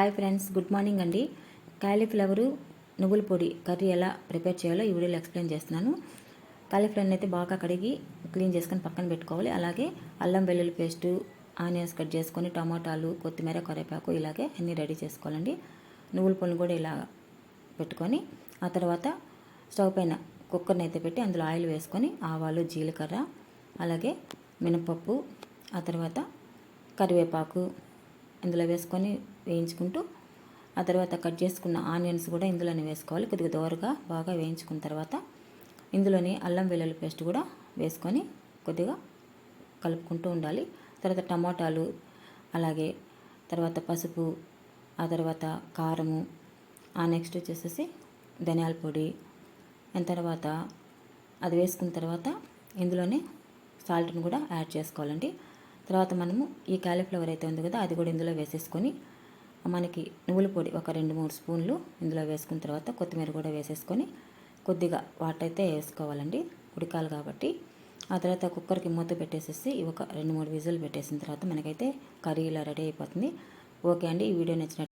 Hi friends, good morning అండి. Cauliflower నువ్వుల పొడి కర్రీ ఎలా ప్రిపేర్ చేయాలో ఈ వీడియోలో ఎక్స్ప్లెయిన్ చేస్తున్నాను. కాలీఫ్లవర్ని అయితే బాగా కడిగి క్లీన్ చేసుకొని పక్కన పెట్టుకోవాలి. అలాగే అల్లం వెల్లుల్లి పేస్టు, ఆనియన్స్ కట్ చేసుకొని, టమాటాలు, కొత్తిమీర, కరివేపాకు ఇలాగే అన్నీ రెడీ చేసుకోవాలండి. నువ్వుల పొడిని కూడా ఇలా పెట్టుకొని ఆ తర్వాత స్టవ్ పైన కుక్కర్ని అయితే పెట్టి అందులో ఆయిల్ వేసుకొని ఆవాలు, జీలకర్ర, అలాగే మినపప్పు, ఆ తర్వాత కరివేపాకు ఇందులో వేసుకొని వేయించుకుంటూ ఆ తర్వాత కట్ చేసుకున్న ఆనియన్స్ కూడా ఇందులోనే వేసుకోవాలి. కొద్దిగా దోరగా బాగా వేయించుకున్న తర్వాత ఇందులోని అల్లం వెల్లుల్లి పేస్ట్ కూడా వేసుకొని కొద్దిగా కలుపుకుంటూ ఉండాలి. తర్వాత టమాటాలు, అలాగే తర్వాత పసుపు, ఆ తర్వాత కారము, ఆ నెక్స్ట్ వచ్చేసేసి ధనియాల పొడి, తర్వాత అది వేసుకున్న తర్వాత ఇందులోనే సాల్ట్ని కూడా యాడ్ చేసుకోవాలండి. తర్వాత మనము ఈ కాలీఫ్లవర్ అయితే ఉంది కదా, అది కూడా ఇందులో వేసేసుకొని మనకి నువ్వుల పొడి ఒక 2-3 స్పూన్లు ఇందులో వేసుకున్న తర్వాత కొత్తిమీర కూడా వేసేసుకొని కొద్దిగా వాటర్ అయితే వేసుకోవాలండి, ఉడకాలి కాబట్టి. ఆ తర్వాత కుక్కర్కి మూత పెట్టేసేసి ఒక 2-3 విజిల్ పెట్టేసిన తర్వాత మనకైతే కర్రీ ఇలా రెడీ అయిపోతుంది. ఓకే అండి, ఈ వీడియో నచ్చినట్టు